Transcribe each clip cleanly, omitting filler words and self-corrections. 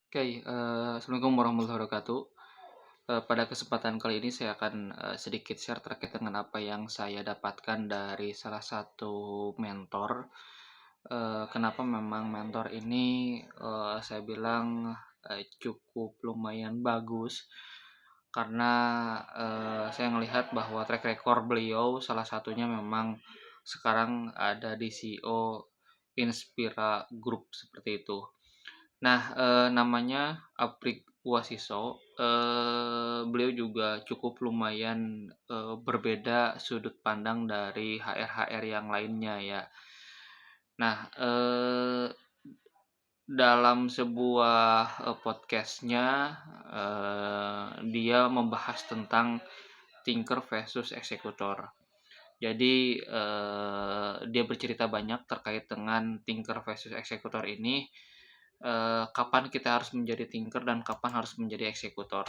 Oke, Assalamualaikum warahmatullahi wabarakatuh. Pada kesempatan kali ini saya akan, sedikit share terkait dengan apa yang saya dapatkan dari salah satu mentor. Kenapa memang mentor ini, saya bilang, cukup lumayan bagus, karena, saya melihat bahwa track record beliau salah satunya memang sekarang ada di CEO Inspira Group, seperti itu. Nah, namanya Aprik Wasiso, beliau juga cukup lumayan, berbeda sudut pandang dari HR-HR yang lainnya ya. Nah, dalam sebuah, podcast-nya, dia membahas tentang thinker versus eksekutor. Jadi, dia bercerita banyak terkait dengan thinker versus eksekutor ini, kapan kita harus menjadi thinker dan kapan harus menjadi eksekutor.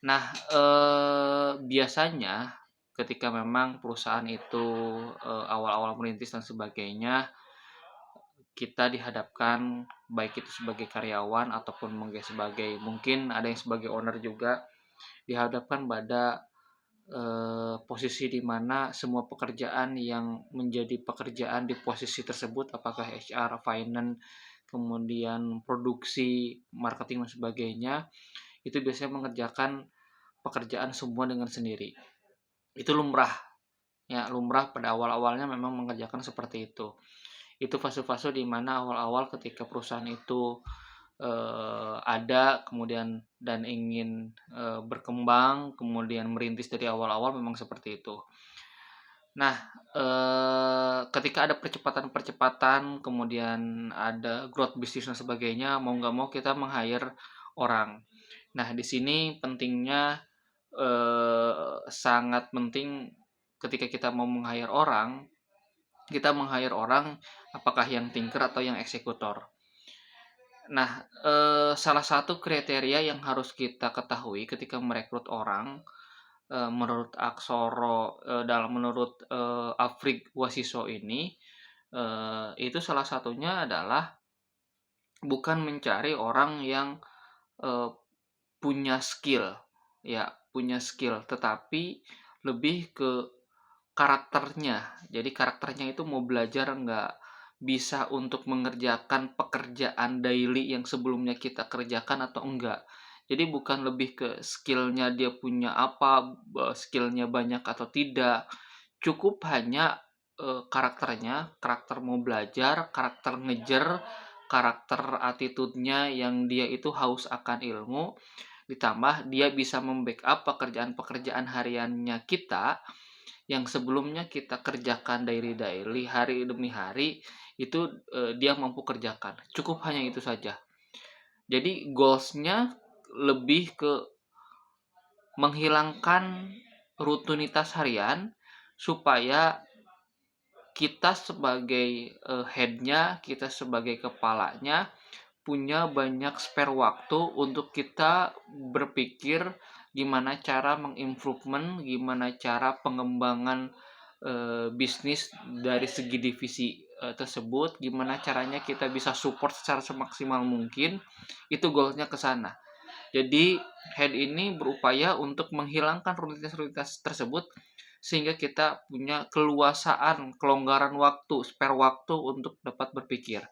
Nah, biasanya ketika memang perusahaan itu, awal-awal merintis dan sebagainya, kita dihadapkan baik itu sebagai karyawan ataupun mungkin ada yang sebagai owner juga, dihadapkan pada, posisi di mana semua pekerjaan yang menjadi pekerjaan di posisi tersebut, apakah HR, finance, kemudian produksi, marketing dan sebagainya, itu biasanya mengerjakan pekerjaan semua dengan sendiri. Itu lumrah, ya lumrah pada awal-awalnya memang mengerjakan seperti itu. Itu fase-fase di mana awal-awal ketika perusahaan itu, ada kemudian dan ingin, berkembang, kemudian merintis dari awal-awal memang seperti itu. Nah, ketika ada percepatan-percepatan, kemudian ada growth bisnis dan sebagainya, mau nggak mau kita meng-hire orang. Nah, di sini pentingnya, sangat penting ketika kita mau meng-hire orang, kita meng-hire orang apakah yang thinker atau yang eksekutor. Nah, salah satu kriteria yang harus kita ketahui ketika merekrut orang, menurut menurut, Afrik Wasiso ini, itu salah satunya adalah bukan mencari orang yang, eee, punya skill, ya, punya skill, tetapi lebih ke karakternya. Jadi karakternya itu mau belajar nggak, bisa untuk mengerjakan pekerjaan daily yang sebelumnya kita kerjakan atau enggak. Jadi bukan lebih ke skill-nya dia punya apa, skill-nya banyak atau tidak, cukup hanya, karakternya, karakter mau belajar, karakter ngejar, karakter attitude-nya yang dia itu haus akan ilmu, ditambah dia bisa membackup pekerjaan-pekerjaan hariannya kita yang sebelumnya kita kerjakan daily, hari demi hari, itu, dia mampu kerjakan. Cukup hanya itu saja. Jadi goals-nya lebih ke menghilangkan rutinitas harian supaya kita sebagai, head-nya, kita sebagai kepalanya punya banyak spare waktu untuk kita berpikir gimana cara mengimprovement, gimana cara pengembangan, bisnis dari segi divisi, tersebut, gimana caranya kita bisa support secara semaksimal mungkin, itu goal-nya ke sana. Jadi head ini berupaya untuk menghilangkan rutinitas-rutinitas tersebut sehingga kita punya keluasaan, kelonggaran waktu, spare waktu untuk dapat berpikir.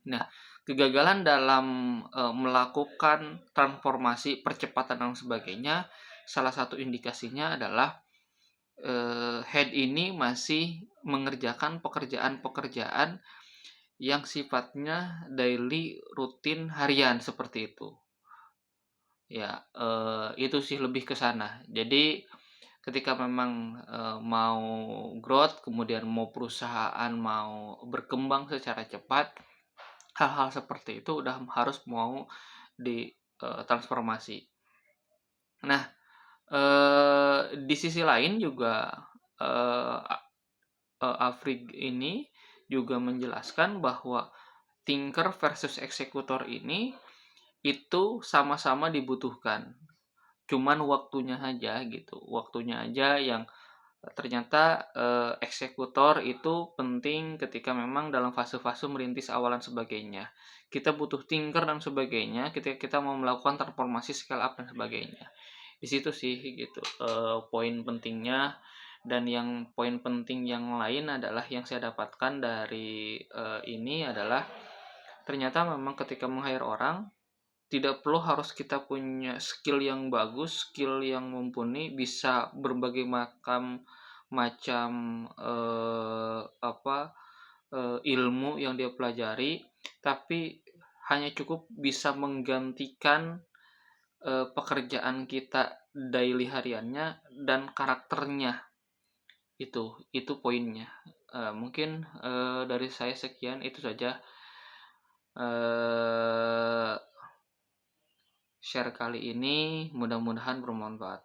Nah, kegagalan dalam, melakukan transformasi, percepatan dan sebagainya, salah satu indikasinya adalah, head ini masih mengerjakan pekerjaan-pekerjaan yang sifatnya daily, rutin, harian, seperti itu. Ya, itu sih lebih ke sana. Jadi ketika memang, mau growth, kemudian mau perusahaan mau berkembang secara cepat, hal-hal seperti itu udah harus mau transformasi. Nah, di sisi lain juga, eee, Afrig ini juga menjelaskan bahwa thinker versus eksekutor ini itu sama-sama dibutuhkan, cuman waktunya aja gitu, waktunya aja yang ternyata, eksekutor itu penting ketika memang dalam fase-fase merintis awalan sebagainya. kita butuh thinker dan sebagainya ketika kita mau melakukan transformasi scale up dan sebagainya. Di situ sih gitu, poin pentingnya. Dan yang poin penting yang lain adalah yang saya dapatkan dari, ini adalah ternyata memang ketika meng-hire orang, tidak perlu harus kita punya skill yang bagus, skill yang mumpuni, bisa berbagai macam, ilmu yang dia pelajari, tapi hanya cukup bisa menggantikan, pekerjaan kita daily hariannya dan karakternya, itu poinnya. Mungkin, dari saya sekian, itu saja, eee, share kali ini, mudah-mudahan bermanfaat.